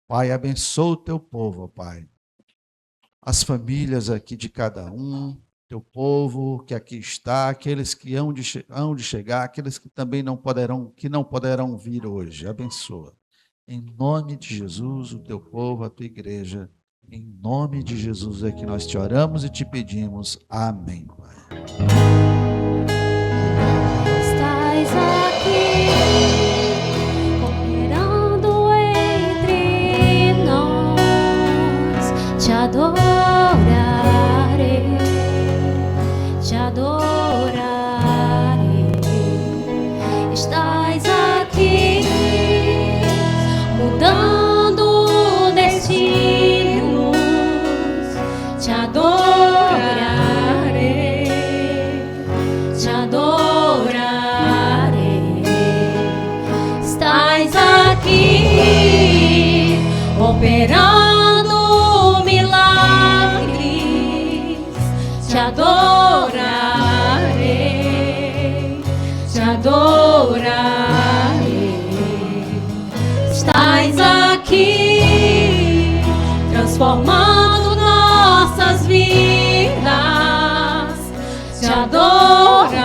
Pai, abençoa o teu povo, ó Pai. As famílias aqui de cada um, teu povo que aqui está, aqueles que hão de chegar, aqueles que também não poderão vir hoje. Abençoa. Em nome de Jesus, o teu povo, a tua igreja. Em nome de Jesus é que nós te oramos e te pedimos. Amém, Pai. Estás aqui, operando entre nós. Te adorarei, te adorarei. Estás aqui, mudando destinos. Te adorarei, te adorarei. Estás aqui, operando milagres. Te adorarei, te adorarei. Estás aqui, transformando nossas vidas. Te adorarei,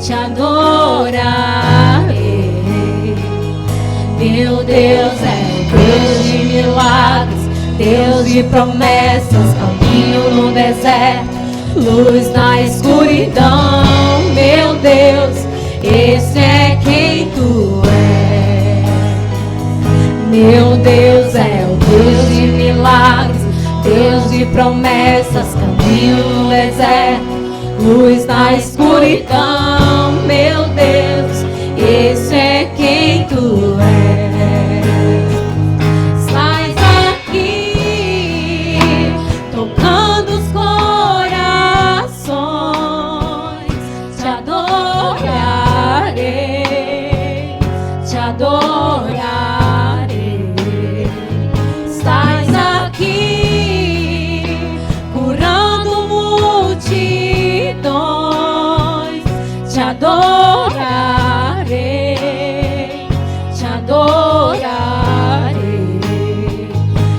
te adorarei. Meu Deus é Deus de milagres, Deus de promessas, caminho no deserto, luz na escuridão. Meu Deus, esse é quem tu és. Meu Deus é o Deus de milagres, Deus de promessas, caminho no deserto, luz na escuridão. Meu Deus, esse é quem tu és. Estás aqui, tocando os corações. Te adorarei, te adorarei. Estás aqui, curando multidões. Te adorarei, te adorarei.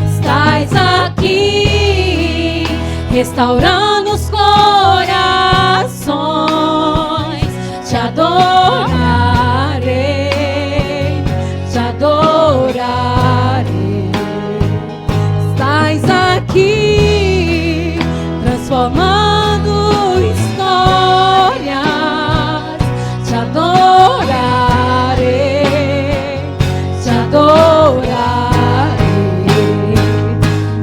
Estás aqui, restaurando os corações. Te adorarei, te adorarei. Estás aqui, transformando histórias. Te adorarei, te adorarei.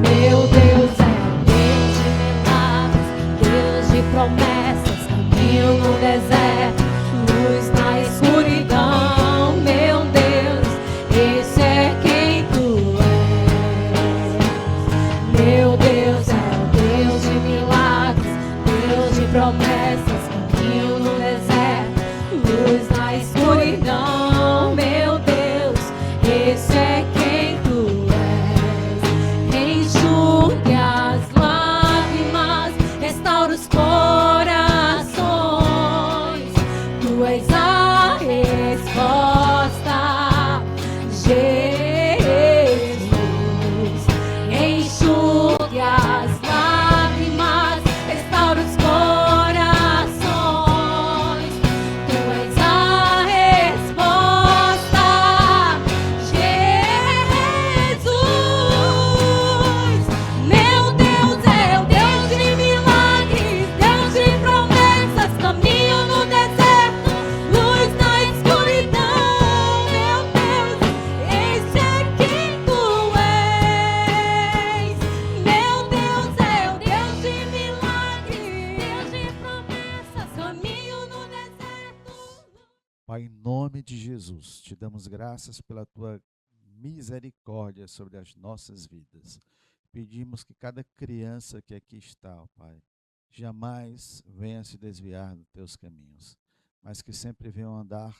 Meu Deus é Deus de milagres, Deus de promessas, caminho no deserto, luz na escuridão. Meu Deus, esse é quem tu és. Meu Deus é o Deus de milagres, Deus de promessas, caminho no deserto, luz na escuridão. Meu Deus, esse é quem tu és. Enxugue as lágrimas, restaura os corações. Tu és a resposta, Jesus. Enxugue as lágrimas, restaura os corações. Tu és a resposta, Jesus. Meu Deus é o Deus de milagres, Deus de promessas, caminho no deserto, luz na escuridão. Meu Deus, esse é quem tu és. Meu Deus é o Deus de milagres, Deus de promessas, caminho no deserto. Pai, em nome de Jesus, te damos graças pela tua misericórdia sobre as nossas vidas. Pedimos que cada criança que aqui está, ó Pai, jamais venha se desviar dos teus caminhos, mas que sempre venham andar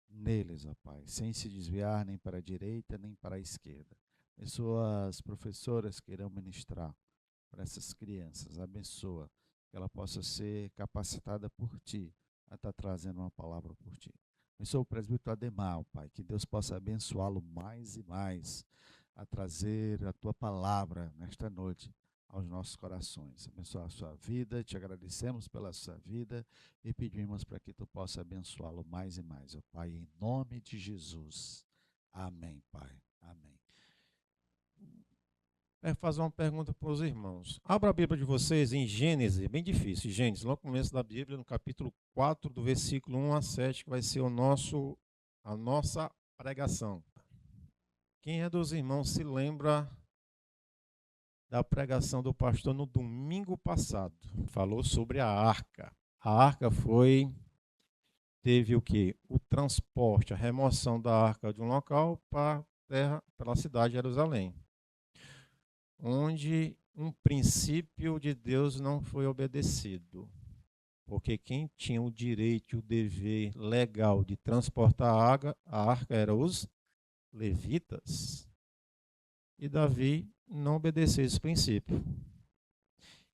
neles, ó Pai, sem se desviar nem para a direita nem para a esquerda. Abençoa as professoras que irão ministrar para essas crianças, abençoa que ela possa ser capacitada por Ti a estar trazendo uma palavra por Ti. Abençoa o presbítero Ademar, Pai, que Deus possa abençoá-lo mais e mais a trazer a tua palavra nesta noite aos nossos corações. Abençoa a sua vida, te agradecemos pela sua vida e pedimos para que tu possa abençoá-lo mais e mais, ó Pai, em nome de Jesus. Amém, Pai. Amém. Fazer uma pergunta para os irmãos. Abra a Bíblia de vocês em Gênesis, bem difícil, Gênesis, no começo da Bíblia, no capítulo 4, do versículo 1 a 7, que vai ser a nossa pregação. Quem é dos irmãos se lembra da pregação do pastor no domingo passado? Falou sobre a arca. A arca teve o quê? O transporte, a remoção da arca de um local para a terra, para a cidade de Jerusalém, onde um princípio de Deus não foi obedecido. Porque quem tinha o direito e o dever legal de transportar a arca eram os levitas. E Davi não obedeceu esse princípio.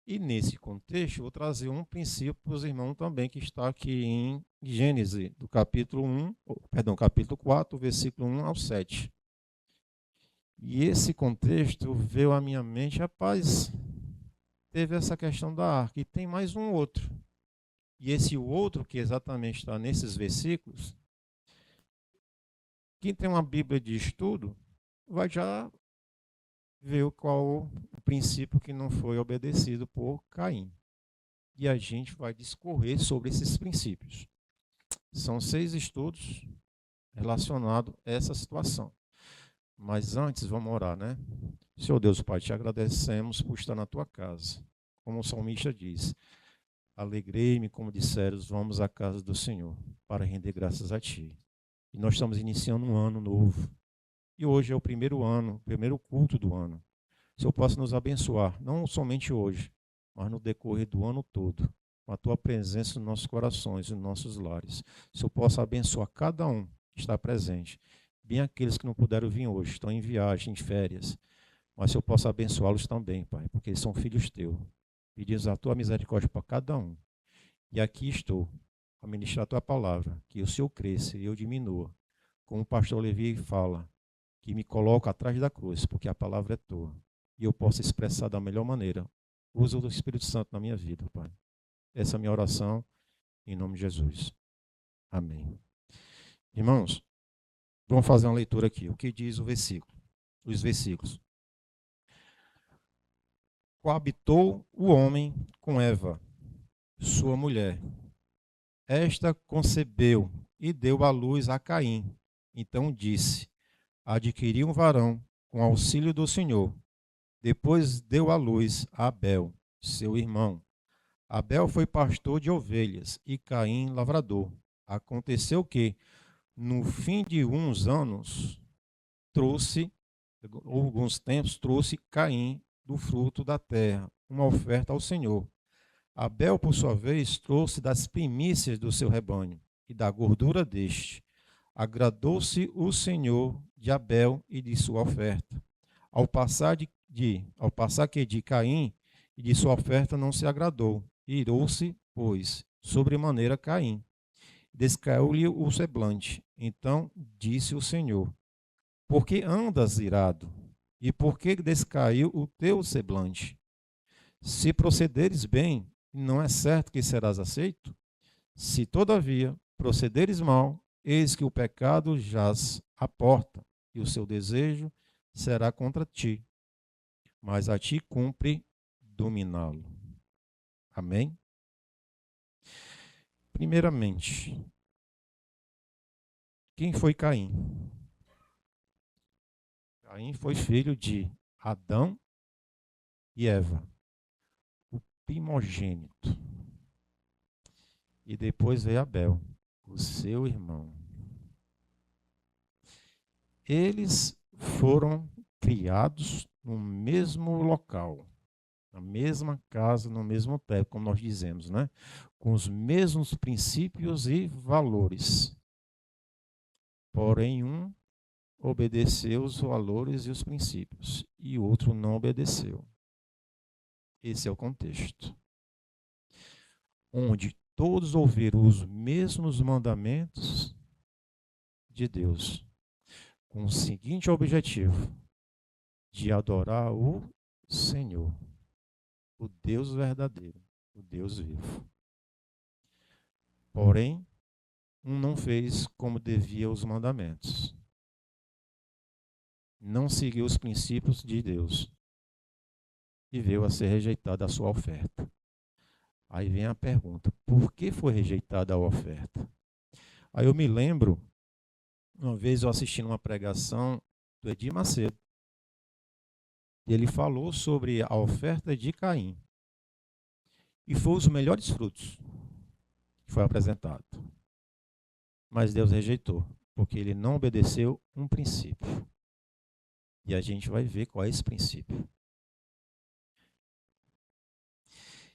E nesse contexto, vou trazer um princípio para os irmãos também, que está aqui em Gênesis, do capítulo 4, versículo 1 ao 7. E esse contexto veio à minha mente, rapaz, teve essa questão da arca, e tem mais um outro. E esse outro, que exatamente está nesses versículos, quem tem uma Bíblia de estudo, vai já ver qual o princípio que não foi obedecido por Caim. E a gente vai discorrer sobre esses princípios. São 6 estudos relacionados a essa situação. Mas antes, vamos orar, né? Senhor Deus, Pai, te agradecemos por estar na tua casa. Como o salmista diz, alegrei-me, como disseram, vamos à casa do Senhor, para render graças a ti. E nós estamos iniciando um ano novo. E hoje é o primeiro culto do ano. O Senhor possa nos abençoar, não somente hoje, mas no decorrer do ano todo, com a tua presença nos nossos corações e nos nossos lares. O Senhor possa abençoar cada um que está presente. Bem aqueles que não puderam vir hoje, estão em viagem, em férias, mas eu posso abençoá-los também, Pai, porque eles são filhos teus. Pedimos a tua misericórdia para cada um. E aqui estou, a ministrar a tua palavra, que o Senhor cresça e eu diminua. Como o pastor Levi fala, que me coloca atrás da cruz, porque a palavra é tua. E eu posso expressar da melhor maneira. Usa o Espírito Santo na minha vida, Pai. Essa é a minha oração, em nome de Jesus. Amém. Irmãos, vamos fazer uma leitura aqui. O que diz o versículo? Os versículos. Coabitou o homem com Eva, sua mulher. Esta concebeu e deu à luz a Caim. Então disse: adquiri um varão com auxílio do Senhor. Depois deu à luz a Abel, seu irmão. Abel foi pastor de ovelhas e Caim lavrador. Aconteceu que, no fim de alguns tempos, trouxe Caim do fruto da terra, uma oferta ao Senhor. Abel, por sua vez, trouxe das primícias do seu rebanho e da gordura deste. Agradou-se o Senhor de Abel e de sua oferta. Ao passar que de Caim e de sua oferta não se agradou, irou-se, pois, sobremaneira Caim. Descaiu-lhe o semblante. Então disse o Senhor: por que andas irado? E por que descaiu o teu semblante? Se procederes bem, não é certo que serás aceito? Se, todavia, procederes mal, eis que o pecado jaz à porta, e o seu desejo será contra ti. Mas a ti cumpre dominá-lo. Amém? Primeiramente, quem foi Caim? Caim foi filho de Adão e Eva, o primogênito. E depois veio Abel, o seu irmão. Eles foram criados no mesmo local, na mesma casa, no mesmo teto, como nós dizemos, né? Com os mesmos princípios e valores. Porém, um obedeceu os valores e os princípios, e o outro não obedeceu. Esse é o contexto. Onde todos ouviram os mesmos mandamentos, de Deus, com o seguinte objetivo: de adorar o Senhor, o Deus verdadeiro, o Deus vivo. Porém, um não fez como devia os mandamentos. Não seguiu os princípios de Deus e veio a ser rejeitada a sua oferta. Aí vem a pergunta: por que foi rejeitada a oferta? Aí eu me lembro, uma vez eu assisti uma pregação do Edir Macedo. Ele falou sobre a oferta de Caim. E foi os melhores frutos que foi apresentado. Mas Deus rejeitou, porque ele não obedeceu um princípio. E a gente vai ver qual é esse princípio.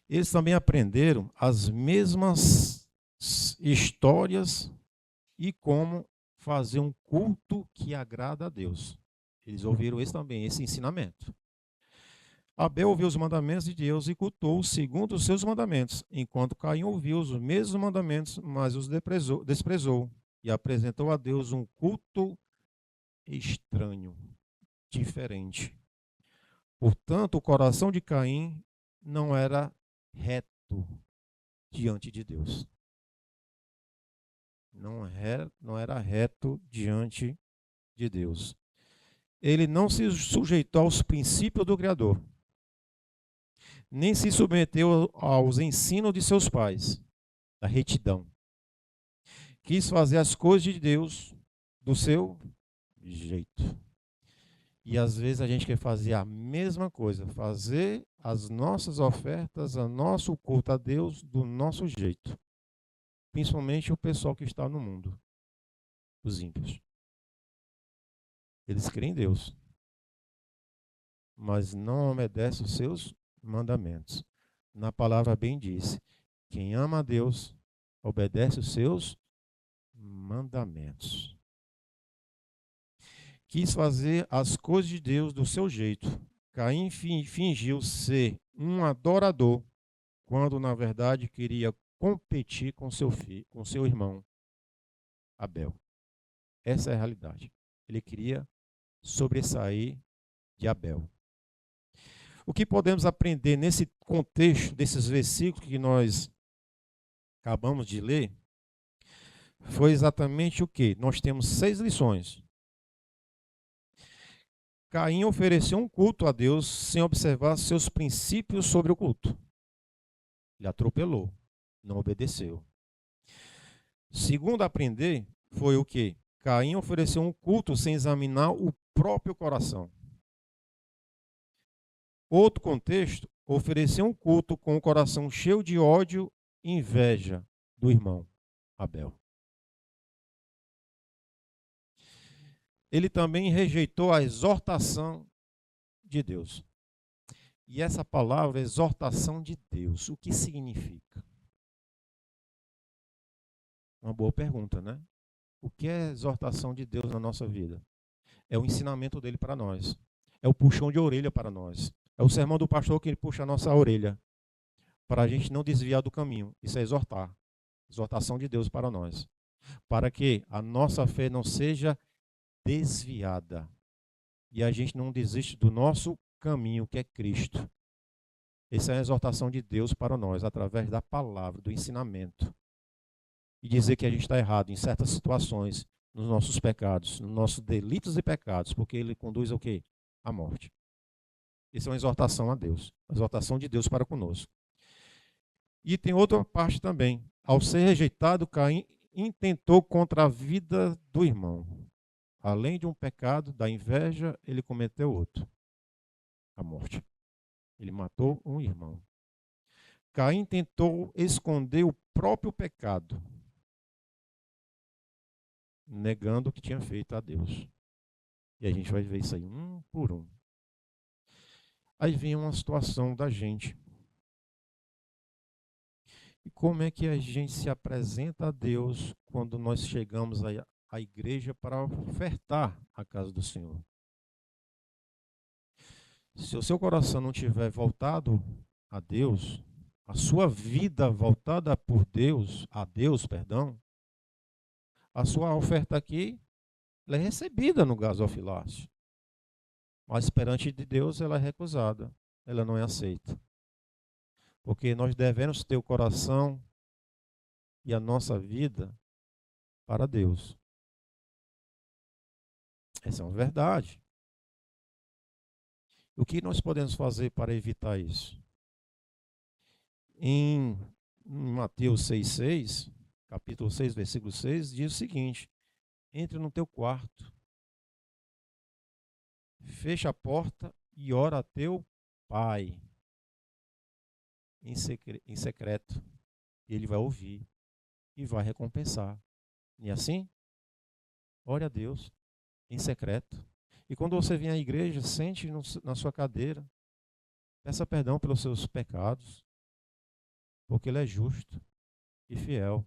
Eles também aprenderam as mesmas histórias e como fazer um culto que agrada a Deus. Eles ouviram esse ensinamento. Abel ouviu os mandamentos de Deus e cultuou segundo os seus mandamentos, enquanto Caim ouviu os mesmos mandamentos, mas os desprezou e apresentou a Deus um culto estranho, diferente. Portanto, o coração de Caim não era reto diante de Deus. Não era reto diante de Deus. Ele não se sujeitou aos princípios do Criador, nem se submeteu aos ensinos de seus pais, da retidão. Quis fazer as coisas de Deus do seu jeito. E às vezes a gente quer fazer a mesma coisa, fazer as nossas ofertas, o nosso culto a Deus do nosso jeito. Principalmente o pessoal que está no mundo, os ímpios. Eles creem em Deus, mas não obedecem os seus mandamentos. Na palavra bem diz: quem ama a Deus, obedece os seus mandamentos. Quis fazer as coisas de Deus do seu jeito. Caim fingiu ser um adorador, quando na verdade queria competir com seu irmão Abel. Essa é a realidade. Ele queria sobressair de Abel. O que podemos aprender nesse contexto desses versículos que nós acabamos de ler foi exatamente o que? Nós temos 6 lições. Caim ofereceu um culto a Deus sem observar seus princípios sobre o culto. Ele atropelou, não obedeceu. Segundo aprender foi o que? Caim ofereceu um culto sem examinar o próprio coração. Outro contexto, ofereceu um culto com o coração cheio de ódio e inveja do irmão Abel. Ele também rejeitou a exortação de Deus. E essa palavra, exortação de Deus, o que significa? Uma boa pergunta, né? O que é exortação de Deus na nossa vida? É o ensinamento dele para nós. É o puxão de orelha para nós. É o sermão do pastor que ele puxa a nossa orelha, para a gente não desviar do caminho. Isso é exortar. Exortação de Deus para nós. Para que a nossa fé não seja desviada. E a gente não desiste do nosso caminho, que é Cristo. Essa é a exortação de Deus para nós, através da palavra, do ensinamento. E dizer que a gente está errado em certas situações, nos nossos pecados, nos nossos delitos e pecados, porque ele conduz ao quê? À morte. Isso é uma exortação a Deus, uma exortação de Deus para conosco. E tem outra parte também. Ao ser rejeitado, Caim intentou contra a vida do irmão. Além de um pecado, da inveja, ele cometeu outro. A morte. Ele matou um irmão. Caim tentou esconder o próprio pecado, negando o que tinha feito a Deus. E a gente vai ver isso aí um por um. Aí vem uma situação da gente. E como é que a gente se apresenta a Deus quando nós chegamos à igreja para ofertar a casa do Senhor? Se o seu coração não estiver voltado a Deus, a sua vida voltada por Deus, a Deus, perdão, a sua oferta aqui ela é recebida no gasofilácio. Mas perante de Deus ela é recusada, ela não é aceita. Porque nós devemos ter o coração e a nossa vida para Deus. Essa é uma verdade. O que nós podemos fazer para evitar isso? Em Mateus 6,6, capítulo 6, versículo 6, diz o seguinte: entre no teu quarto, fecha a porta e ora a teu pai em secreto. Ele vai ouvir e vai recompensar. E assim, ore a Deus em secreto. E quando você vem à igreja, sente na sua cadeira, peça perdão pelos seus pecados, porque Ele é justo e fiel.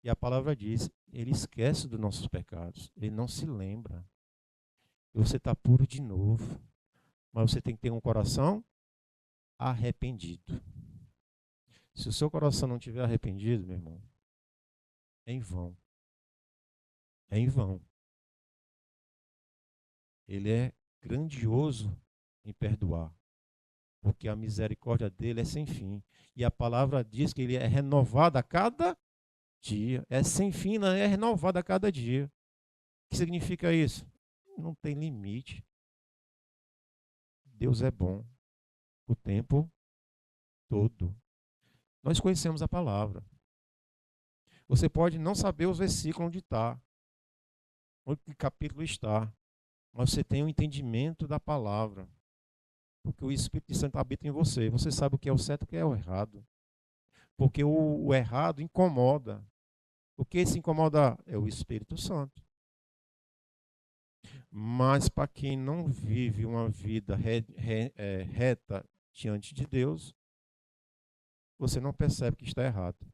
E a palavra diz, Ele esquece dos nossos pecados, Ele não se lembra. E você está puro de novo. Mas você tem que ter um coração arrependido. Se o seu coração não estiver arrependido, meu irmão, é em vão. É em vão. Ele é grandioso em perdoar, porque a misericórdia dele é sem fim. E a palavra diz que ele é renovado a cada dia. É sem fim, não é renovado a cada dia. O que significa isso? Não tem limite. Deus é bom o tempo todo. Nós conhecemos a palavra. Você pode não saber os versículos onde está, onde que capítulo está, mas você tem um entendimento da palavra. Porque o Espírito Santo habita em você. Você sabe o que é o certo e o que é o errado. Porque o errado incomoda. O que se incomoda é o Espírito Santo. Mas para quem não vive uma vida reta diante de Deus, você não percebe que está errado.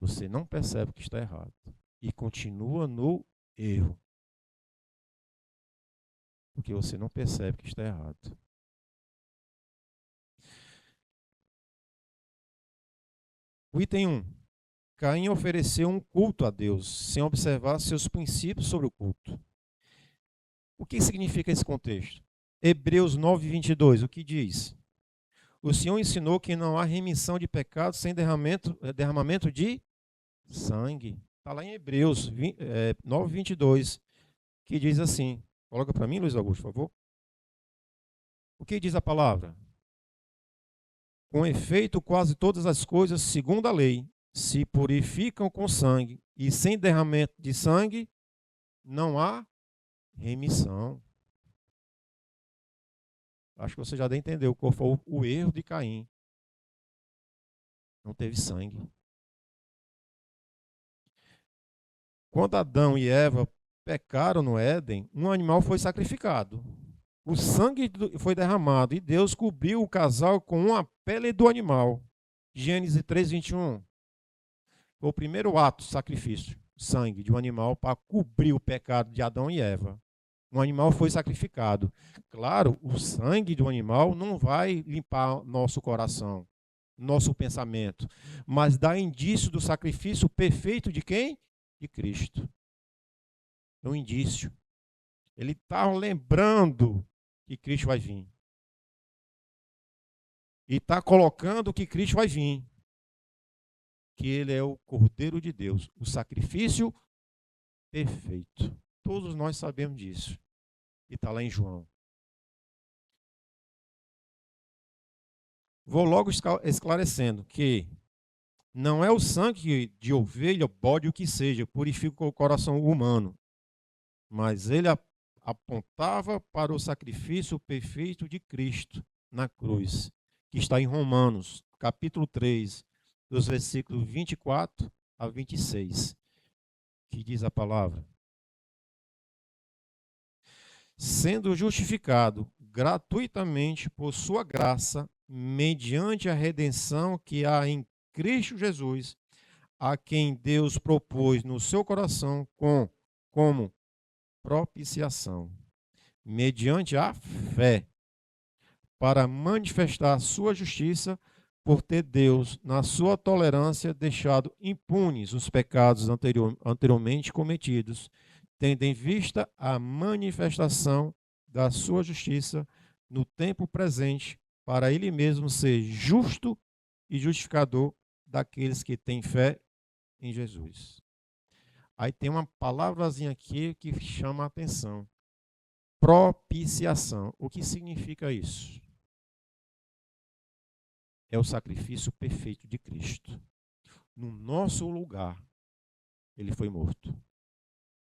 Você não percebe que está errado. E continua no erro. Porque você não percebe que está errado. O item 1. Caim ofereceu um culto a Deus, sem observar seus princípios sobre o culto. O que significa esse contexto? Hebreus 9, 22, o que diz? O Senhor ensinou que não há remissão de pecados sem derramamento de sangue. Está lá em Hebreus 9, 22, que diz assim. Coloca para mim, Luiz Augusto, por favor. O que diz a palavra? Com efeito, quase todas as coisas, segundo a lei, se purificam com sangue, e sem derramamento de sangue, não há remissão. Acho que você já entendeu qual foi o erro de Caim. Não teve sangue. Quando Adão e Eva pecaram no Éden, um animal foi sacrificado. O sangue foi derramado e Deus cobriu o casal com a pele do animal. Gênesis 3, 21. Foi o primeiro ato, sacrifício, sangue de um animal para cobrir o pecado de Adão e Eva. Um animal foi sacrificado. Claro, o sangue do animal não vai limpar nosso coração, nosso pensamento, mas dá indício do sacrifício perfeito de quem? De Cristo. É um indício. Ele está lembrando que Cristo vai vir. E está colocando que Cristo vai vir. Que ele é o Cordeiro de Deus, o sacrifício perfeito. Todos nós sabemos disso. E está lá em João. Vou logo esclarecendo que não é o sangue de ovelha, bode, o que seja, purifica o coração humano. Mas ele apontava para o sacrifício perfeito de Cristo na cruz, que está em Romanos, capítulo 3, dos versículos 24 a 26, que diz a palavra: sendo justificado gratuitamente por sua graça, mediante a redenção que há em Cristo Jesus, a quem Deus propôs no seu coração como propiciação, mediante a fé, para manifestar sua justiça, por ter Deus, na sua tolerância, deixado impunes os pecados anteriormente cometidos, tendo em vista a manifestação da sua justiça no tempo presente, para ele mesmo ser justo e justificador daqueles que têm fé em Jesus. Aí tem uma palavrazinha aqui que chama a atenção. Propiciação. O que significa isso? É o sacrifício perfeito de Cristo. No nosso lugar, ele foi morto.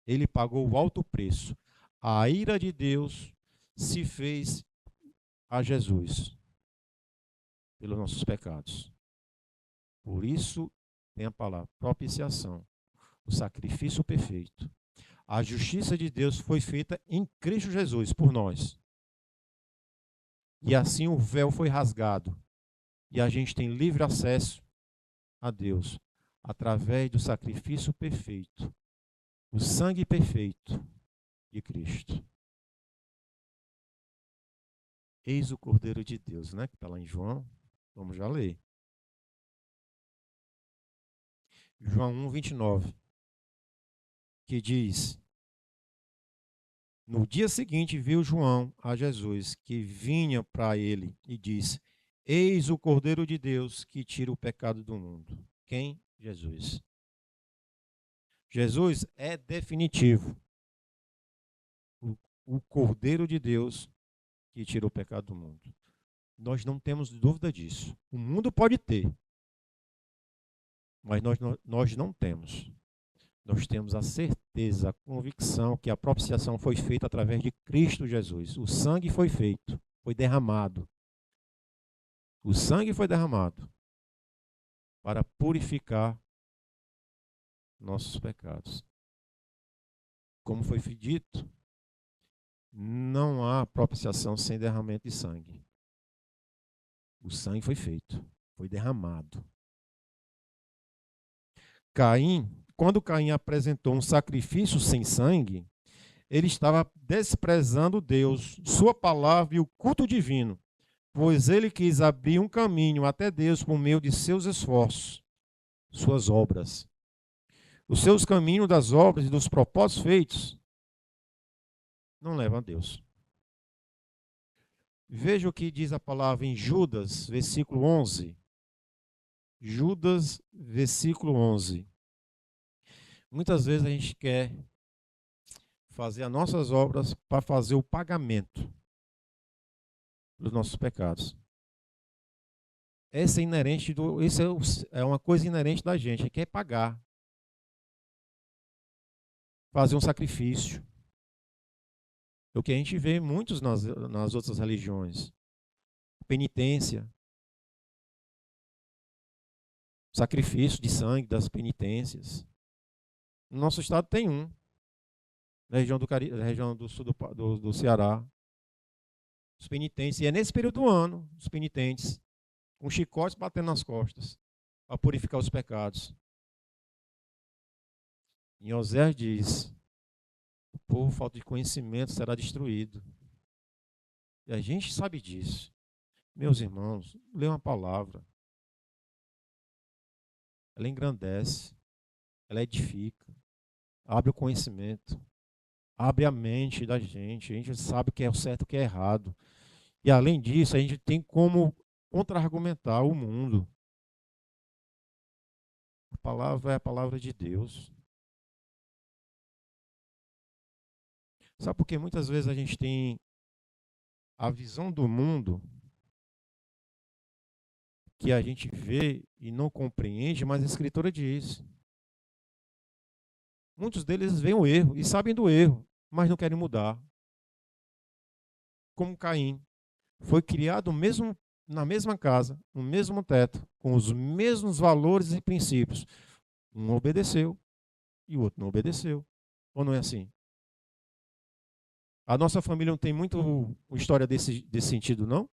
Ele pagou o alto preço. A ira de Deus se fez a Jesus pelos nossos pecados. Por isso tem a palavra propiciação, o sacrifício perfeito. A justiça de Deus foi feita em Cristo Jesus por nós. E assim o véu foi rasgado. E a gente tem livre acesso a Deus através do sacrifício perfeito, o sangue perfeito de Cristo. Eis o Cordeiro de Deus, né? Que está lá em João. Vamos já ler. João 1:29, que diz: no dia seguinte viu João a Jesus, que vinha para ele, e disse: eis o Cordeiro de Deus que tira o pecado do mundo. Quem? Jesus. Jesus é definitivo. O Cordeiro de Deus que tira o pecado do mundo. Nós não temos dúvida disso. O mundo pode ter, mas nós não temos. Nós temos a certeza, a convicção que a propiciação foi feita através de Cristo Jesus. O sangue foi feito, foi derramado. O sangue foi derramado para purificar nossos pecados. Como foi dito, não há propiciação sem derramamento de sangue. O sangue foi feito, foi derramado. Quando Caim apresentou um sacrifício sem sangue, ele estava desprezando Deus, sua palavra e o culto divino, pois ele quis abrir um caminho até Deus por meio de seus esforços, suas obras. Os seus caminhos das obras e dos propósitos feitos não levam a Deus. Veja o que diz a palavra em Judas, versículo 11. Judas, versículo 11. Muitas vezes a gente quer fazer as nossas obras para fazer o pagamento dos nossos pecados. Essa é uma coisa inerente da gente. A gente quer pagar. Fazer um sacrifício. É o que a gente vê muitos nas outras religiões. Penitência. Sacrifício de sangue das penitências. No nosso estado tem um. Na região do sul do Ceará. Os penitentes. E é nesse período do ano, os penitentes, com chicotes batendo nas costas, para purificar os pecados. Em Oséias diz: o povo, falta de conhecimento, será destruído. E a gente sabe disso. Meus irmãos, lê uma palavra. Ela engrandece, ela edifica, abre o conhecimento, abre a mente da gente. A gente sabe o que é o certo e o que é errado. E além disso, a gente tem como contra-argumentar o mundo. A palavra é a palavra de Deus. Sabe por que muitas vezes a gente tem a visão do mundo que a gente vê e não compreende, mas a Escritura diz. Muitos deles veem o erro e sabem do erro, mas não querem mudar. Como Caim, foi criado na mesma casa, no mesmo teto, com os mesmos valores e princípios. Um obedeceu e o outro não obedeceu. Ou não é assim? A nossa família não tem muito história desse sentido, não?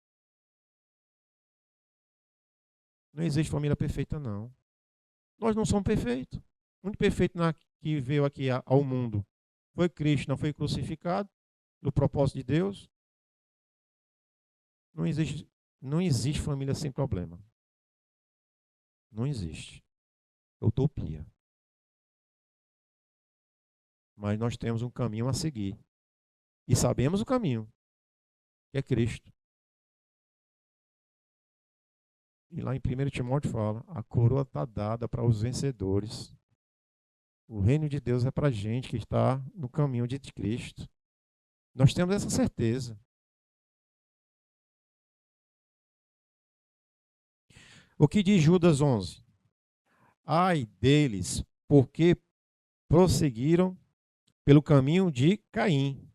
Não existe família perfeita, não. Nós não somos perfeitos. O único perfeito que veio aqui ao mundo foi Cristo, não foi crucificado, do propósito de Deus. Não existe família sem problema. Não existe. É utopia. Mas nós temos um caminho a seguir. E sabemos o caminho, que é Cristo. E lá em 1 Timóteo fala, a coroa está dada para os vencedores. O reino de Deus é para a gente que está no caminho de Cristo. Nós temos essa certeza. O que diz Judas 11? Ai deles, porque prosseguiram pelo caminho de Caim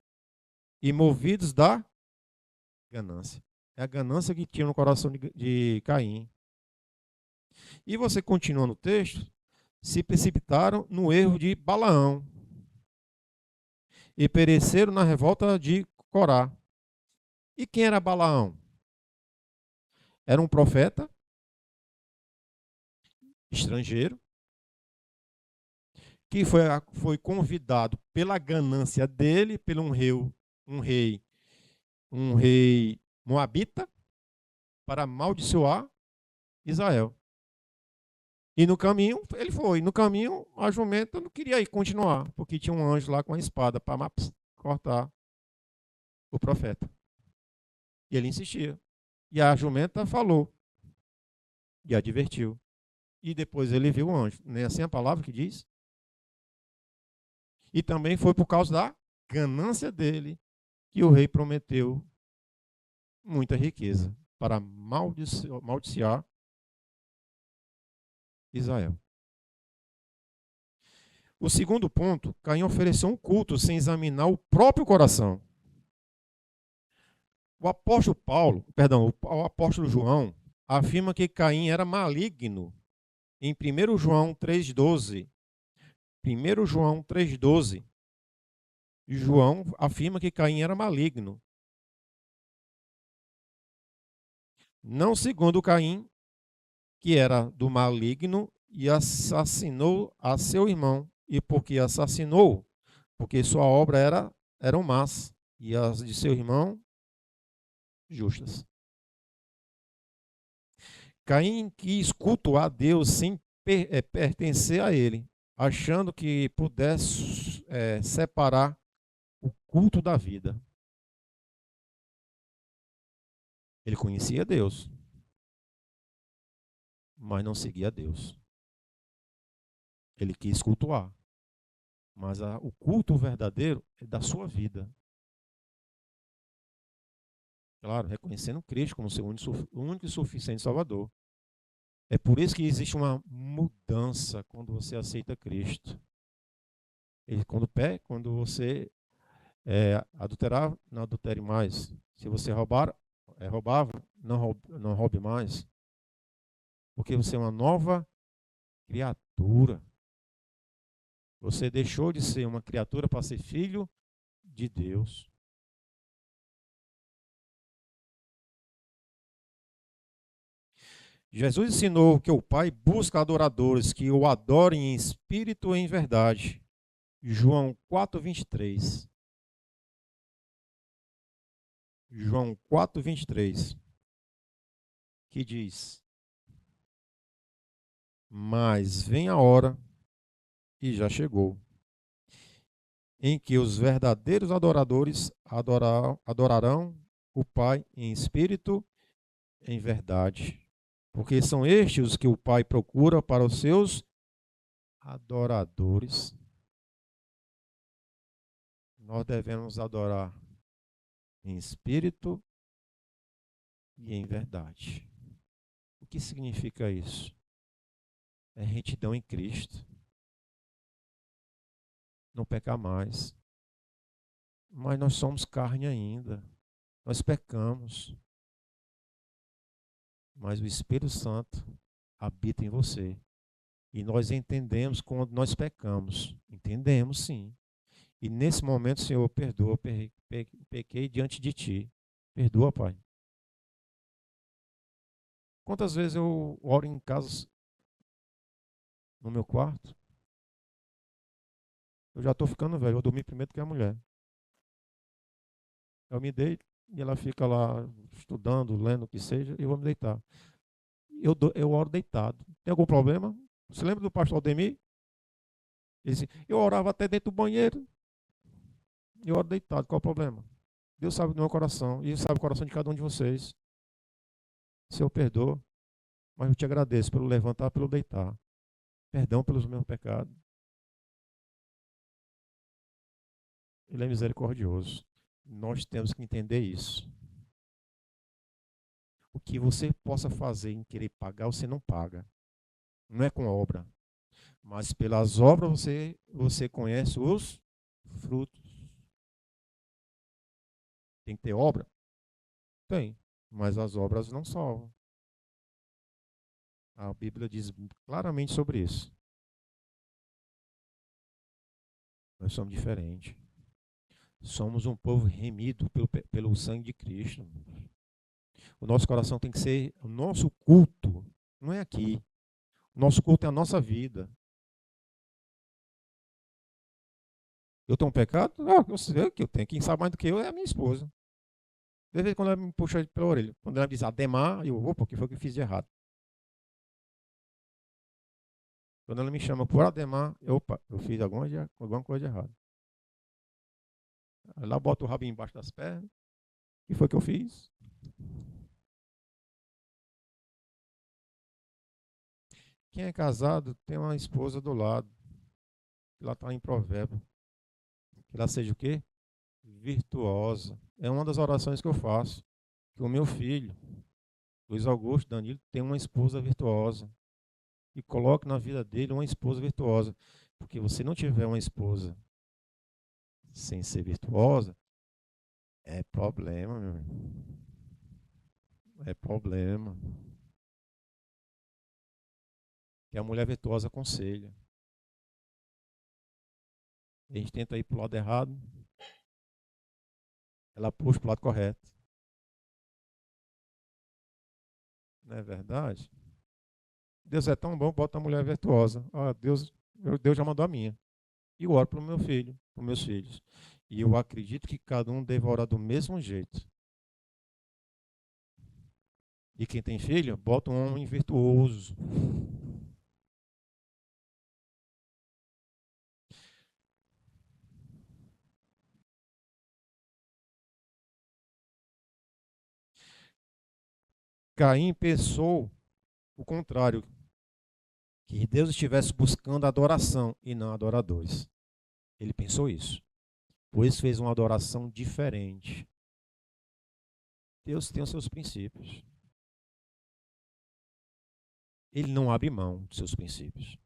e movidos da ganância. É a ganância que tinha no coração de Caim. E você continua no texto, se precipitaram no erro de Balaão e pereceram na revolta de Corá. E quem era Balaão? Era um profeta estrangeiro que foi convidado pela ganância dele, por um rei moabita, para amaldiçoar Israel. E no caminho, ele foi. No caminho, a jumenta não queria ir continuar, porque tinha um anjo lá com a espada para cortar o profeta. E ele insistia. E a jumenta falou. E advertiu. E depois ele viu o anjo. Não é assim a palavra que diz? E também foi por causa da ganância dele que o rei prometeu muita riqueza para amaldiçoar Israel. O segundo ponto, Caim ofereceu um culto sem examinar o próprio coração. O apóstolo João afirma que Caim era maligno em 1 João 3,12. 1 João 3,12. João afirma que Caim era maligno. Não segundo Caim, que era do maligno e assassinou a seu irmão. E porque assassinou, porque sua obra eram más e as de seu irmão justas. Caim quis cultuar Deus sem pertencer a ele, achando que pudesse separar o culto da vida. Ele conhecia Deus, mas não seguia Deus. Ele quis cultuar, mas o culto verdadeiro é da sua vida. Claro, reconhecendo Cristo como seu único e suficiente Salvador. É por isso que existe uma mudança quando você aceita Cristo. Quando você adulterar, não adultere mais. Se você roubava, não roube mais. Porque você é uma nova criatura. Você deixou de ser uma criatura para ser filho de Deus. Jesus ensinou que o Pai busca adoradores que o adorem em espírito e em verdade. João 4:23. João 4:23. Que diz: Mas vem a hora, e já chegou, em que os verdadeiros adoradores adorarão o Pai em espírito e em verdade. Porque são estes os que o Pai procura para os seus adoradores. Nós devemos adorar em espírito e em verdade. O que significa isso? É retidão em Cristo. Não pecar mais. Mas nós somos carne ainda. Nós pecamos. Mas o Espírito Santo habita em você. E nós entendemos quando nós pecamos. Entendemos, sim. E nesse momento, Senhor, perdoa, pequei diante de Ti. Perdoa, Pai. Quantas vezes eu oro em casa, no meu quarto? Eu já estou ficando velho, eu dormi primeiro que a mulher. Eu me deito e ela fica lá estudando, lendo o que seja, e eu vou me deitar. eu oro deitado. Tem algum problema? Você lembra do pastor Aldemir? Ele disse, eu orava até dentro do banheiro. Eu oro deitado, qual o problema? Deus sabe do meu coração e sabe o coração de cada um de vocês. Senhor, perdoa, mas eu te agradeço pelo levantar, pelo deitar. Perdão pelos meus pecados. Ele é misericordioso. Nós temos que entender isso. O que você possa fazer em querer pagar, você não paga. Não é com obra. Mas pelas obras você conhece os frutos. Tem que ter obra? Tem. Mas as obras não salvam. A Bíblia diz claramente sobre isso. Nós somos diferentes. Somos um povo remido pelo sangue de Cristo. O nosso coração tem que ser o nosso culto. Não é aqui. O nosso culto é a nossa vida. Eu tenho um pecado? Eu sei que eu tenho. Quem sabe mais do que eu é a minha esposa. De vez em quando ela me puxa pela orelha. Quando ela diz Ademar, eu vou, porque foi o que eu fiz de errado. Quando ela me chama por Ademar, opa, eu fiz alguma coisa de errado. Lá bota o rabinho embaixo das pernas. O que foi que eu fiz? Quem é casado tem uma esposa do lado. Ela está em provérbio. Que ela seja o quê? Virtuosa. É uma das orações que eu faço. Que o meu filho, Luiz Augusto Danilo, tem uma esposa virtuosa. E coloque na vida dele uma esposa virtuosa. Porque você não tiver uma esposa sem ser virtuosa, é problema, meu irmão. É problema. Que a mulher virtuosa aconselha. A gente tenta ir para o lado errado, ela puxa para o lado correto. Não é verdade? Deus é tão bom, bota a mulher virtuosa. Deus já mandou a minha. E eu oro para o meu filho, para os meus filhos. E eu acredito que cada um deve orar do mesmo jeito. E quem tem filho, bota um homem virtuoso. Caim pensou o contrário, que Deus estivesse buscando adoração e não adoradores. Ele pensou isso. Por isso fez uma adoração diferente. Deus tem os seus princípios. Ele não abre mão dos seus princípios.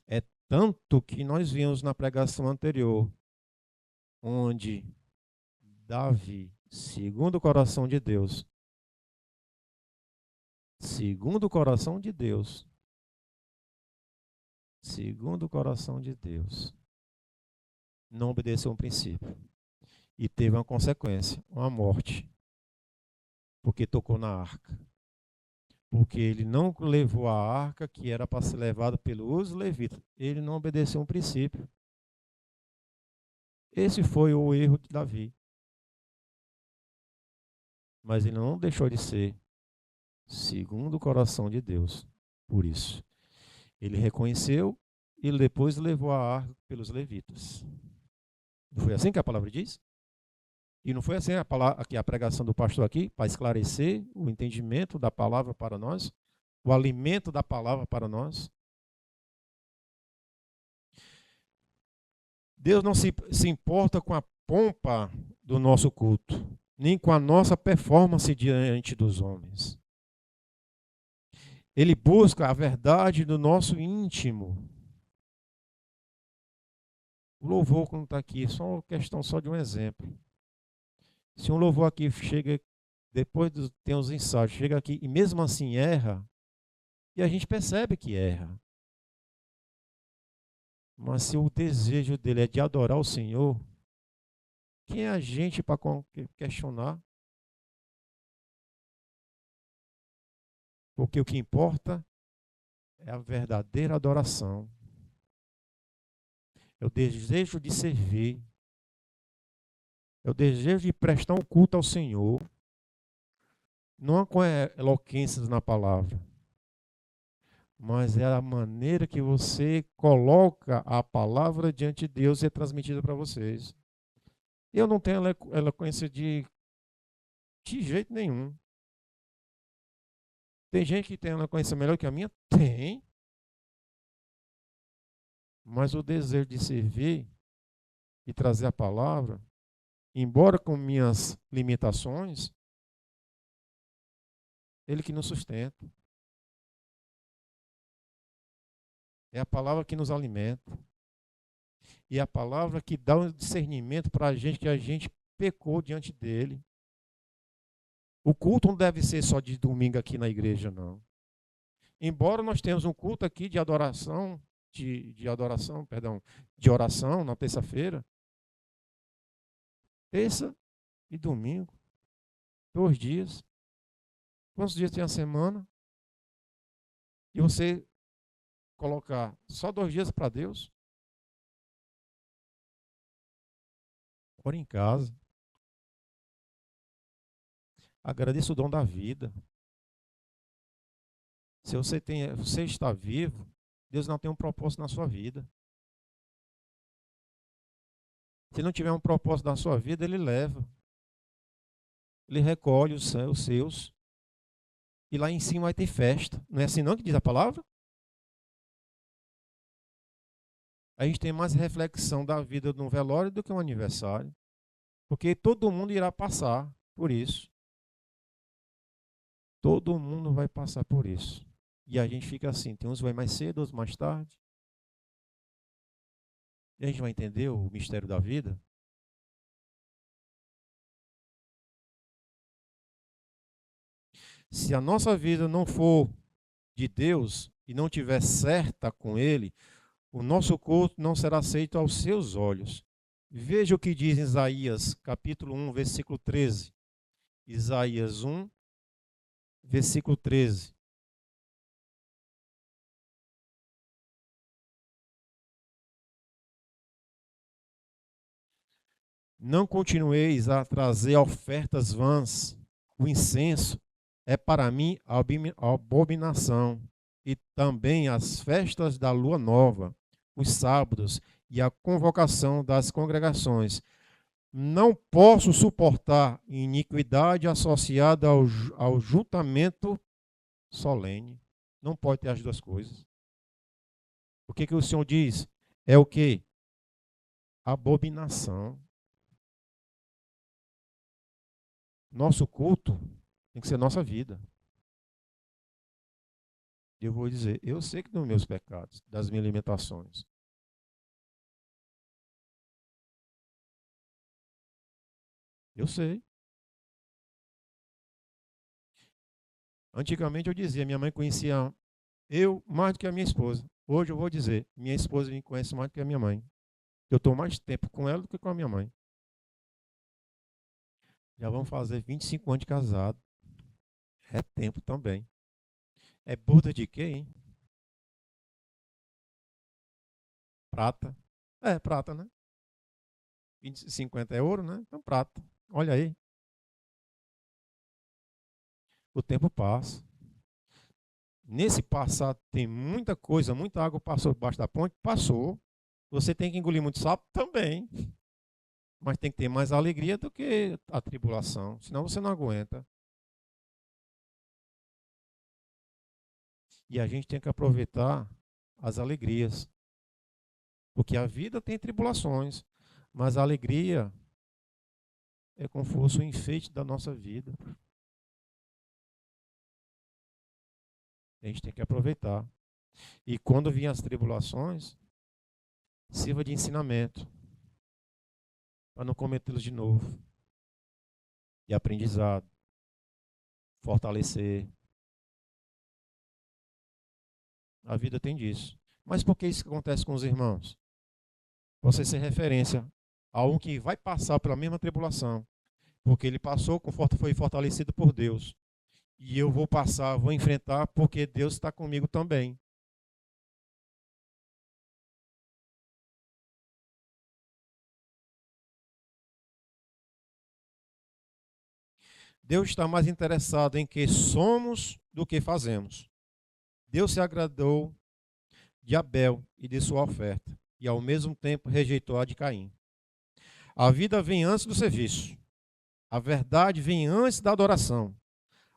É tanto que nós vimos na pregação anterior, onde Davi, segundo o coração de Deus, segundo o coração de Deus, não obedeceu um princípio. E teve uma consequência, uma morte. Porque tocou na arca. Porque ele não levou a arca que era para ser levada pelos levitas. Ele não obedeceu um princípio. Esse foi o erro de Davi. Mas ele não deixou de ser segundo o coração de Deus. Por isso, ele reconheceu e depois levou a arca pelos levitas. Não foi assim que a palavra diz? E não foi assim a pregação do pastor aqui, para esclarecer o entendimento da palavra para nós, o alimento da palavra para nós? Deus não se importa com a pompa do nosso culto, nem com a nossa performance diante dos homens. Ele busca a verdade do nosso íntimo. O louvor, quando está aqui, só uma questão só de um exemplo. Se um louvor aqui chega, depois tem os ensaios, chega aqui e mesmo assim erra, e a gente percebe que erra. Mas se o desejo dele é de adorar o Senhor, quem é a gente para questionar? Porque o que importa é a verdadeira adoração. É o desejo de servir. É o desejo de prestar um culto ao Senhor. Não com eloquências na palavra, mas é a maneira que você coloca a palavra diante de Deus e é transmitida para vocês. Eu não tenho eloquência de jeito nenhum. Tem gente que tem eloquência melhor que a minha? Tem. Mas o desejo de servir e trazer a palavra, embora com minhas limitações, ele que nos sustenta. É a palavra que nos alimenta. E é a palavra que dá um discernimento para a gente que a gente pecou diante dele. O culto não deve ser só de domingo aqui na igreja, não. Embora nós tenhamos um culto aqui de adoração, de oração na terça-feira, terça e domingo, 2 dias. Quantos dias tem a semana? E você colocar só 2 dias para Deus? Ora em casa. Agradeça o dom da vida. Se você está vivo, Deus não tem um propósito na sua vida. Se não tiver um propósito na sua vida, Ele leva. Ele recolhe os seus. E lá em cima vai ter festa. Não é assim não que diz a palavra? A gente tem mais reflexão da vida no velório do que um aniversário. Porque todo mundo irá passar por isso. Todo mundo vai passar por isso. E a gente fica assim, tem uns que vai mais cedo, outros mais tarde. E a gente vai entender o mistério da vida. Se a nossa vida não for de Deus e não tiver certa com Ele, o nosso culto não será aceito aos seus olhos. Veja o que diz em Isaías, capítulo 1, versículo 13. Isaías 1, versículo 13. Não continueis a trazer ofertas vãs. O incenso é para mim abominação. E também as festas da lua nova, os sábados e a convocação das congregações. Não posso suportar iniquidade associada ao julgamento solene. Não pode ter as duas coisas. O que o Senhor diz? É o que? Abominação. Nosso culto tem que ser nossa vida. Eu vou dizer, eu sei que dos meus pecados, das minhas limitações. Eu sei. Antigamente eu dizia, minha mãe conhecia eu mais do que a minha esposa. Hoje eu vou dizer, minha esposa me conhece mais do que a minha mãe. Eu estou mais tempo com ela do que com a minha mãe. Já vamos fazer 25 anos de casado. É tempo também. É boda de quê, hein? Prata. É, prata, né? 50 é ouro, né? Então prata. Olha aí. O tempo passa. Nesse passado tem muita coisa, muita água passou debaixo da ponte? Passou. Você tem que engolir muito sapo? Também. Mas tem que ter mais alegria do que a tribulação. Senão você não aguenta. E a gente tem que aproveitar as alegrias. Porque a vida tem tribulações. Mas a alegria é como se fosse o enfeite da nossa vida. A gente tem que aproveitar. E quando virem as tribulações, sirva de ensinamento. Para não cometê-los de novo. De aprendizado. Fortalecer. A vida tem disso. Mas por que isso acontece com os irmãos? Você ser referência a um que vai passar pela mesma tribulação. Porque ele passou, foi fortalecido por Deus. E eu vou passar, vou enfrentar, porque Deus está comigo também. Deus está mais interessado em que somos do que fazemos. Deus se agradou de Abel e de sua oferta, e ao mesmo tempo rejeitou a de Caim. A vida vem antes do serviço. A verdade vem antes da adoração.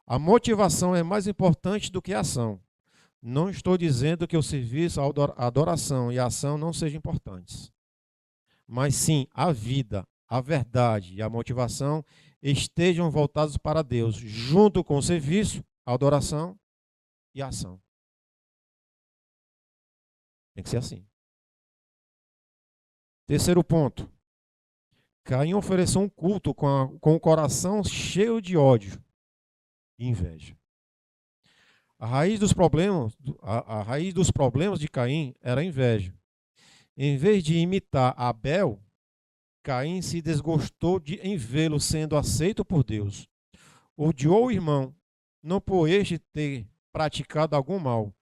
A motivação é mais importante do que a ação. Não estou dizendo que o serviço, a adoração e a ação não sejam importantes. Mas sim, a vida, a verdade e a motivação estejam voltados para Deus, junto com o serviço, a adoração e a ação. Tem que ser assim. Terceiro ponto. Caim ofereceu um culto com o coração cheio de ódio e inveja. A raiz dos problemas de Caim era a inveja. Em vez de imitar Abel, Caim se desgostou em vê-lo sendo aceito por Deus. Odiou o irmão, não por este ter praticado algum mal,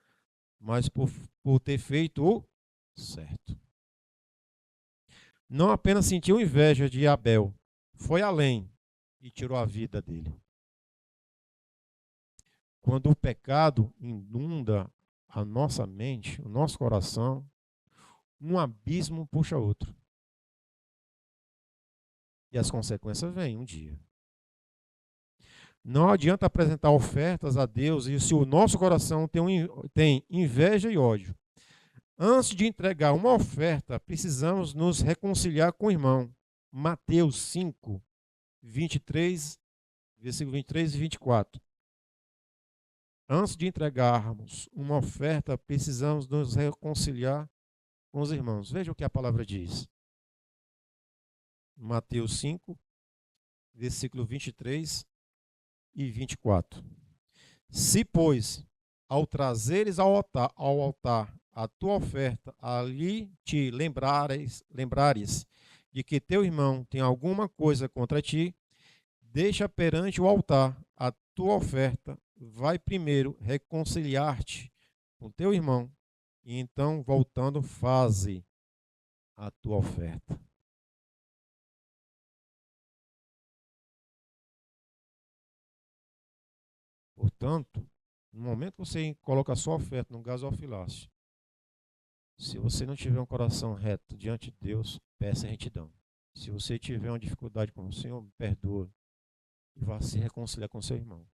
mas por ter feito o certo. Não apenas sentiu inveja de Abel, foi além e tirou a vida dele. Quando o pecado inunda a nossa mente, o nosso coração, um abismo puxa outro. E as consequências vêm um dia. Não adianta apresentar ofertas a Deus e se o nosso coração tem inveja e ódio. Antes de entregar uma oferta, precisamos nos reconciliar com o irmão. Mateus 5, 23, versículo 23 e 24. Antes de entregarmos uma oferta, precisamos nos reconciliar com os irmãos. Veja o que a palavra diz. Mateus 5, versículo 23 e 24. Se, pois, ao trazeres ao altar a tua oferta, ali te lembrares de que teu irmão tem alguma coisa contra ti, deixa perante o altar a tua oferta, vai primeiro reconciliar-te com teu irmão, e então, voltando, faze a tua oferta. Portanto, no momento que você coloca a sua oferta no gasofilácio, se você não tiver um coração reto diante de Deus, peça retidão. Se você tiver uma dificuldade com o Senhor, perdoa e vá se reconciliar com seu irmão.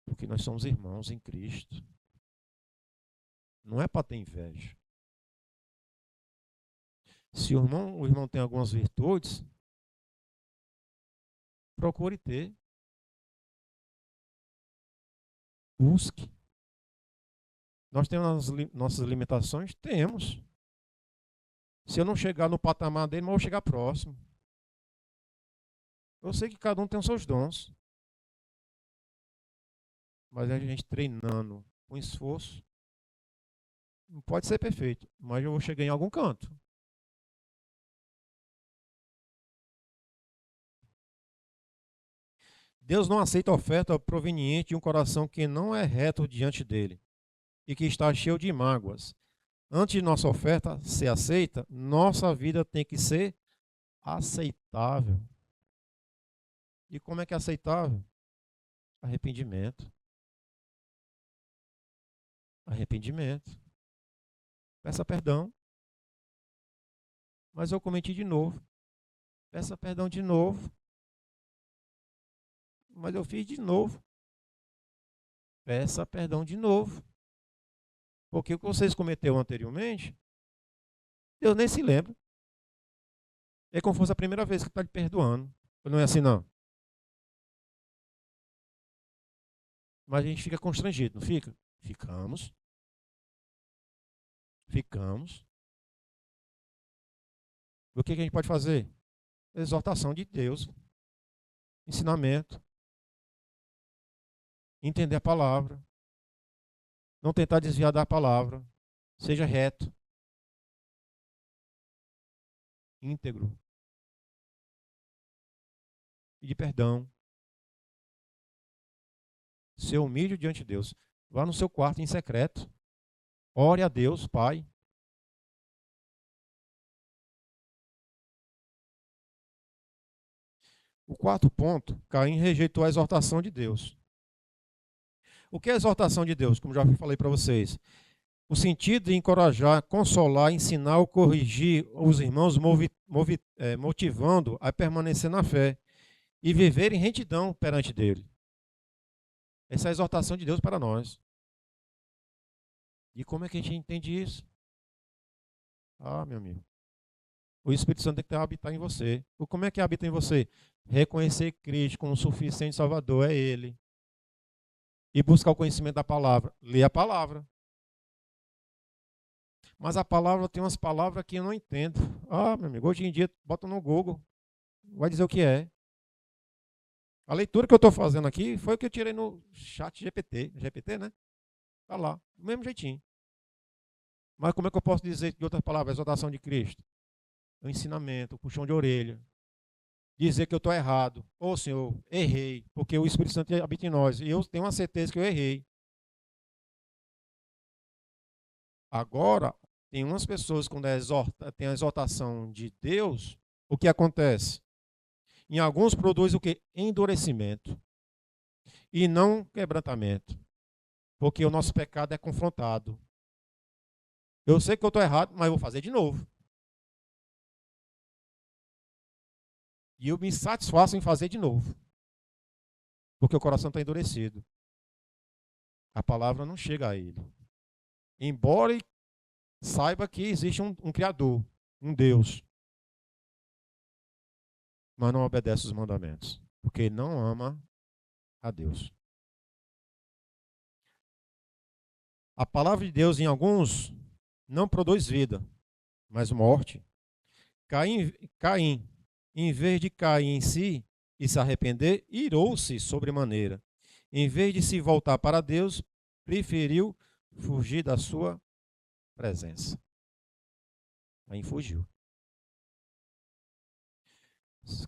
Porque nós somos irmãos em Cristo. Não é para ter inveja. Se o irmão tem algumas virtudes, procure ter. Busque. Nós temos nossas limitações? Temos. Se eu não chegar no patamar dele, mas eu vou chegar próximo. Eu sei que cada um tem os seus dons. Mas a gente treinando com esforço, não pode ser perfeito, mas eu vou chegar em algum canto. Deus não aceita oferta proveniente de um coração que não é reto diante dele e que está cheio de mágoas. Antes de nossa oferta ser aceita, nossa vida tem que ser aceitável. E como é que é aceitável? Arrependimento. Arrependimento. Peça perdão. Mas eu cometi de novo. Peça perdão de novo. Mas eu fiz de novo. Peça perdão de novo. Porque o que vocês cometeram anteriormente, Deus nem se lembra. É como se fosse a primeira vez que está lhe perdoando. Não é assim, não. Mas a gente fica constrangido, não fica? Ficamos. O que a gente pode fazer? Exortação de Deus. Ensinamento. Entender a palavra. Não tentar desviar da palavra. Seja reto. Íntegro. Pedir perdão. Ser humilde diante de Deus. Vá no seu quarto em secreto. Ore a Deus, Pai. O quarto ponto, Caim rejeitou a exortação de Deus. O que é a exortação de Deus? Como já falei para vocês. O sentido de encorajar, consolar, ensinar ou corrigir os irmãos, motivando a permanecer na fé e viver em retidão perante dele. Essa é a exortação de Deus para nós. E como é que a gente entende isso? Ah, meu amigo. O Espírito Santo tem que habitar em você. Como é que habita em você? Reconhecer Cristo como suficiente Salvador, é Ele. E buscar o conhecimento da palavra. Ler a palavra. Mas a palavra tem umas palavras que eu não entendo. Ah, meu amigo, hoje em dia, bota no Google, vai dizer o que é. A leitura que eu estou fazendo aqui foi o que eu tirei no chat GPT. GPT, né? Está lá, do mesmo jeitinho. Mas como é que eu posso dizer, de outras palavras, a exortação de Cristo? O ensinamento, o puxão de orelha. Dizer que eu estou errado. Ô Senhor, errei, porque o Espírito Santo habita em nós. E eu tenho uma certeza que eu errei. Agora, tem umas pessoas, quando tem a exortação de Deus, o que acontece? Em alguns produz o que? Endurecimento. E não quebrantamento. Porque o nosso pecado é confrontado. Eu sei que eu estou errado, mas eu vou fazer de novo. E eu me satisfaço em fazer de novo. Porque o coração está endurecido. A palavra não chega a ele. Embora ele saiba que existe um Criador, um Deus. Mas não obedece os mandamentos. Porque não ama a Deus. A palavra de Deus em alguns não produz vida, mas morte. Caim, em vez de cair em si e se arrepender, irou-se sobremaneira. Em vez de se voltar para Deus, preferiu fugir da sua presença. Caim fugiu.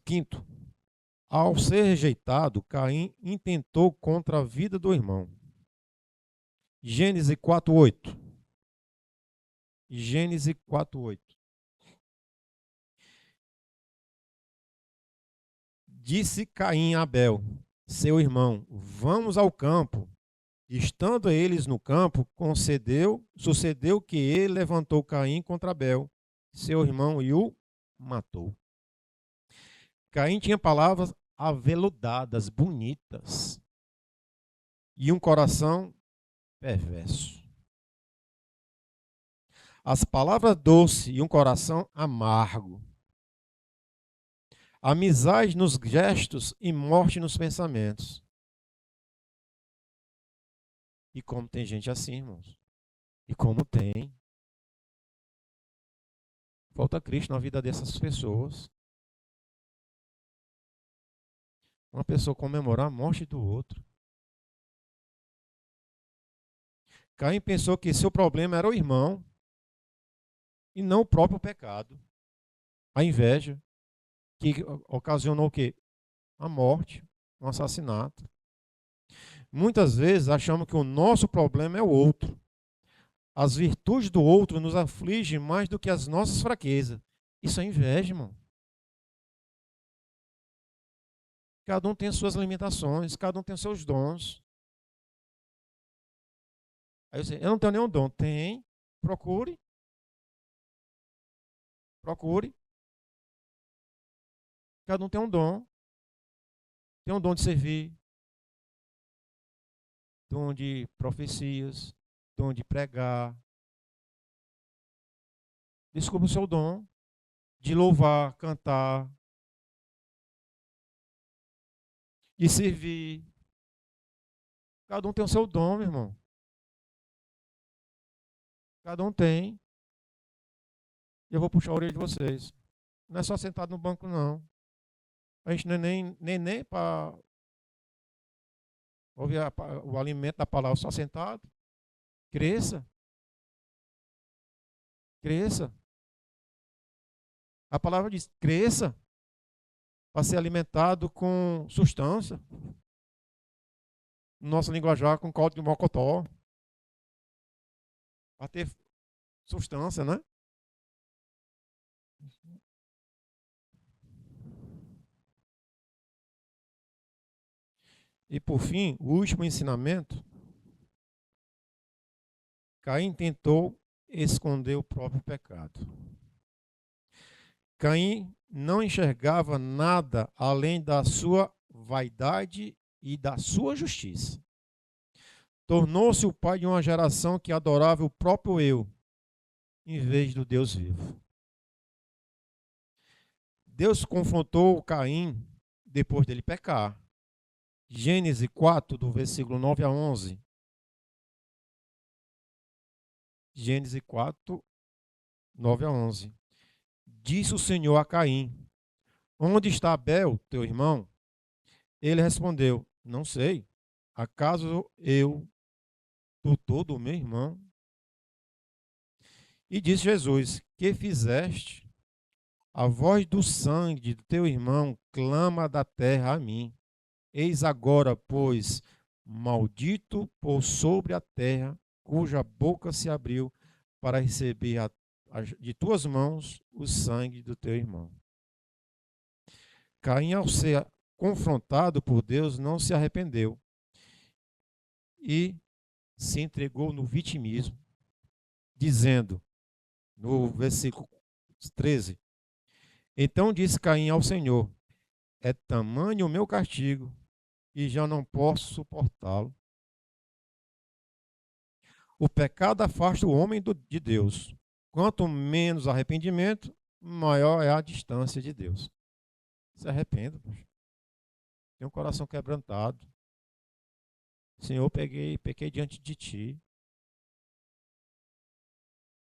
Quinto, ao ser rejeitado, Caim intentou contra a vida do irmão. Gênesis 4:8. Gênesis 4:8. Disse Caim a Abel, seu irmão, vamos ao campo. Estando eles no campo, sucedeu que ele levantou Caim contra Abel, seu irmão, e o matou. Caim tinha palavras aveludadas, bonitas, e um coração perverso. As palavras doces e um coração amargo. Amizade nos gestos e morte nos pensamentos. E como tem gente assim, irmãos. E como tem. Falta Cristo na vida dessas pessoas. Uma pessoa comemorar a morte do outro. Caim pensou que seu problema era o irmão e não o próprio pecado. A inveja, que ocasionou o quê? A morte, um assassinato. Muitas vezes achamos que o nosso problema é o outro. As virtudes do outro nos afligem mais do que as nossas fraquezas. Isso é inveja, irmão. Cada um tem as suas limitações, cada um tem os seus dons. Aí você, eu não tenho nenhum dom. Tem, procure. Procure. Cada um tem um dom. Tem um dom de servir. Dom de profecias. Dom de pregar. Descubra o seu dom de louvar, cantar. De servir. Cada um tem o seu dom, meu irmão. Cada um tem. Eu vou puxar a orelha de vocês. Não é só sentado no banco, não. A gente não é nem para ouvir o alimento da palavra só sentado. Cresça. Cresça. A palavra diz, cresça. Para ser alimentado com substância. Nossa linguajar com caldo de mocotó. Para ter substância, né? E por fim, o último ensinamento, Caim tentou esconder o próprio pecado. Caim não enxergava nada além da sua vaidade e da sua justiça. Tornou-se o pai de uma geração que adorava o próprio eu, em vez do Deus vivo. Deus confrontou Caim depois dele pecar. Gênesis 4, do versículo 9 a 11. Gênesis 4, 9 a 11. Disse o Senhor a Caim: onde está Abel, teu irmão? Ele respondeu: não sei. Acaso eu, tutor do meu irmão? E disse Jesus: que fizeste? A voz do sangue do teu irmão clama da terra a mim. Eis agora, pois, maldito por sobre a terra, cuja boca se abriu para receber de tuas mãos o sangue do teu irmão. Caim, ao ser confrontado por Deus, não se arrependeu e se entregou no vitimismo, dizendo, no versículo 13, então disse Caim ao Senhor: é tamanho o meu castigo e já não posso suportá-lo. O pecado afasta o homem de Deus. Quanto menos arrependimento, maior é a distância de Deus. Se arrependa, poxa. Tem um coração quebrantado. Senhor, pequei diante de ti.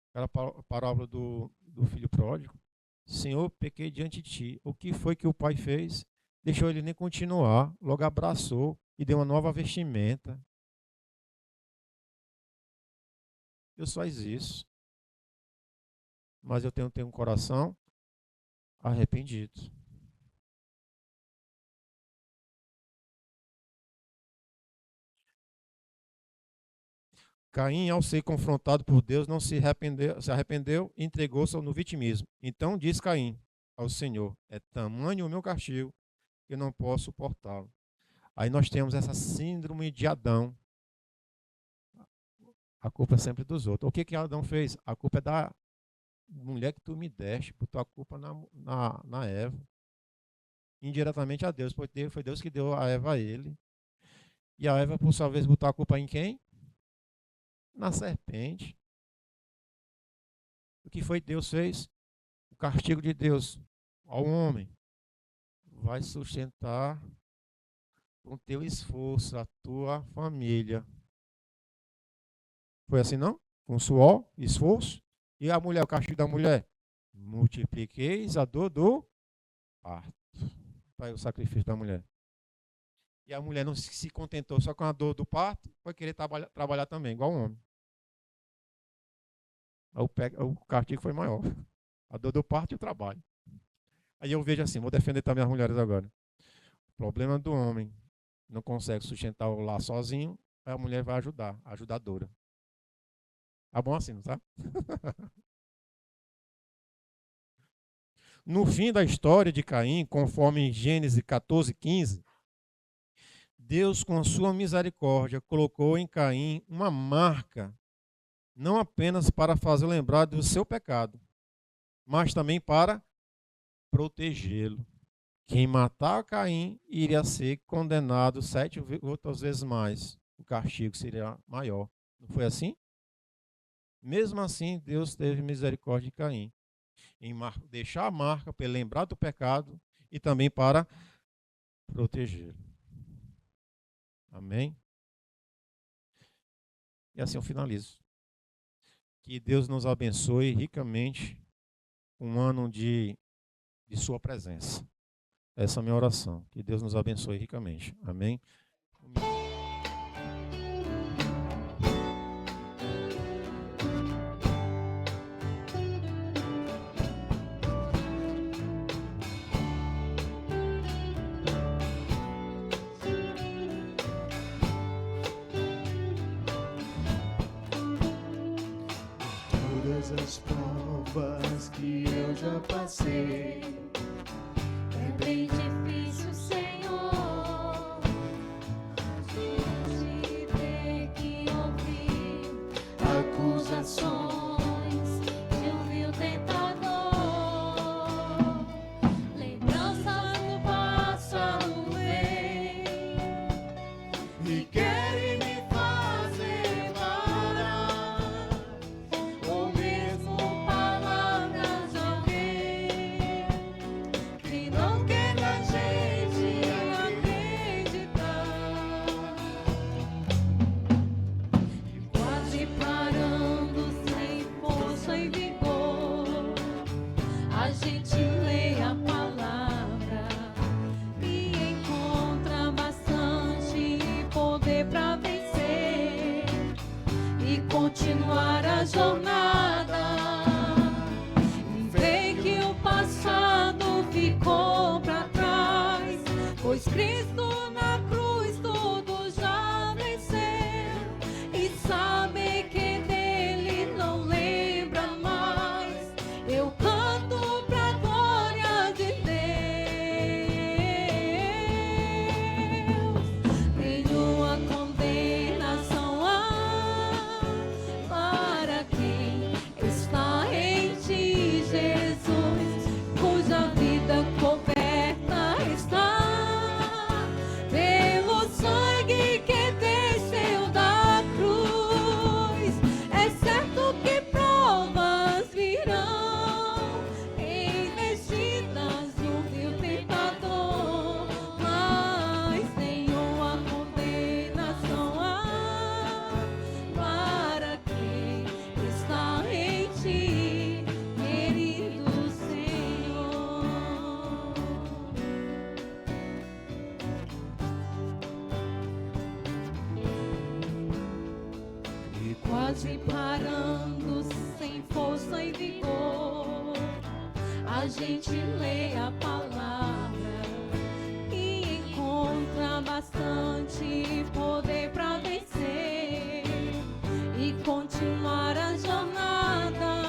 Aquela parábola do filho pródigo. Senhor, pequei diante de ti. O que foi que o pai fez? Deixou ele nem continuar, logo abraçou e deu uma nova vestimenta. Deus faz isso. Mas eu tenho um coração arrependido. Caim, ao ser confrontado por Deus, não se arrependeu e entregou-se no vitimismo. Então disse Caim ao Senhor: é tamanho o meu castigo que eu não posso suportá-lo. Aí nós temos essa síndrome de Adão. A culpa é sempre dos outros. O que Adão fez? A culpa é da mulher que tu me deste, botou a culpa na Eva. Indiretamente a Deus, porque foi Deus que deu a Eva a ele. E a Eva, por sua vez, botou a culpa em quem? Na serpente. O que foi que Deus fez? O castigo de Deus ao homem vai sustentar com o teu esforço a tua família. Foi assim, não? Com suor, esforço. E a mulher, o castigo da mulher? Multipliqueis a dor do parto. Está aí o sacrifício da mulher. E a mulher não se contentou só com a dor do parto, foi querer trabalhar também, igual o homem. O castigo foi maior. A dor do parto e o trabalho. Aí eu vejo assim, vou defender também as mulheres agora. O problema do homem não consegue sustentar o lar sozinho, aí a mulher vai ajudar, a ajudadora. Tá bom assim, não tá? No fim da história de Caim, conforme em Gênesis 14:15, Deus, com a sua misericórdia, colocou em Caim uma marca, não apenas para fazer lembrar do seu pecado, mas também para protegê-lo. Quem matar Caim iria ser condenado 7 outras vezes mais. O castigo seria maior. Não foi assim? Mesmo assim, Deus teve misericórdia de Caim, em deixar a marca para ele lembrar do pecado e também para protegê-lo. Amém? E assim eu finalizo. Que Deus nos abençoe ricamente um ano de sua presença. Essa é a minha oração. Que Deus nos abençoe ricamente. Amém? Todas as provas que eu já passei, É bem difícil, Senhor, pois Cristo na cruz tudo já venceu. E saber que dele não lembra mais, eu canto pra glória de Deus. Nenhuma condenação há para quem está em ti, Jesus, cuja vida coberta está pelo sangue que desceu da cruz. É certo que provas virão, investidas no vil tentador, mas nenhuma condenação há para quem está em ti, querido Senhor. E Quase parando, sem força e vigor, a gente lê a palavra e encontra bastante poder para vencer e continuar a jornada.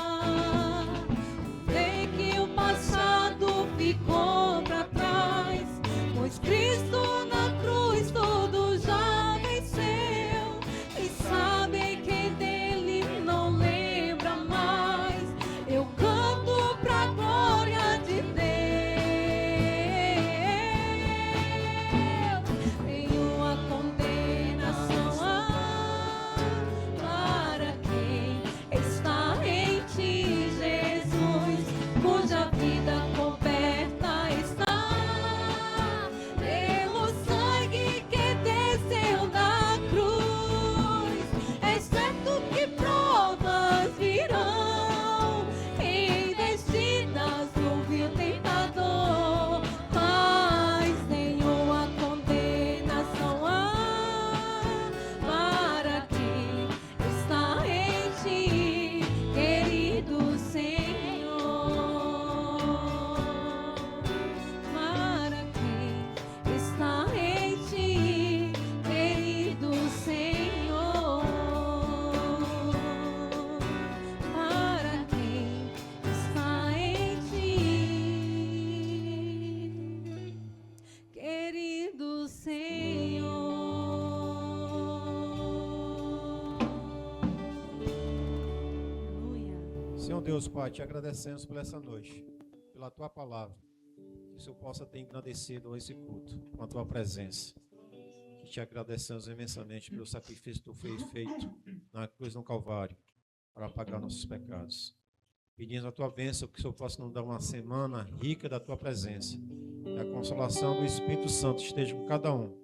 Vê que o passado ficou para trás, pois Cristo na cruz tudo já venceu. E sabe que dele não lembra mais, eu canto pra glória de Deus. Nenhuma condenação há para quem está em ti, Jesus, cuja vida coberta está pelo sangue que desceu da cruz. É certo que provas virão, investidas no vil tentador, mas nenhuma condenação há para quem está em ti, querido Senhor. Para quem está em ti, querido Senhor. Para quem está em ti, querido Senhor. Aleluia. Senhor Deus, Pai, te agradecemos por essa noite, pela tua palavra. Que o Senhor possa ter engrandecido esse culto com a tua presença. Que te agradecemos imensamente pelo sacrifício que tu fez feito na cruz no Calvário para pagar nossos pecados. Pedimos a tua bênção, que o Senhor possa nos dar uma semana rica da tua presença. E a consolação do Espírito Santo esteja com cada um,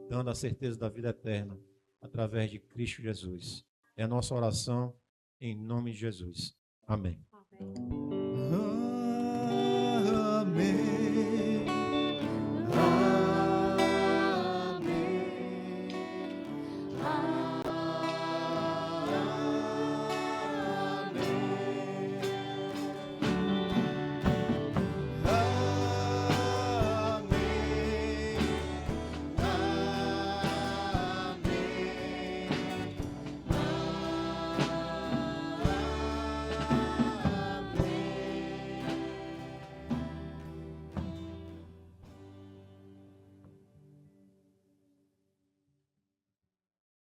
dando a certeza da vida eterna através de Cristo Jesus. É a nossa oração em nome de Jesus. Amém. Amém.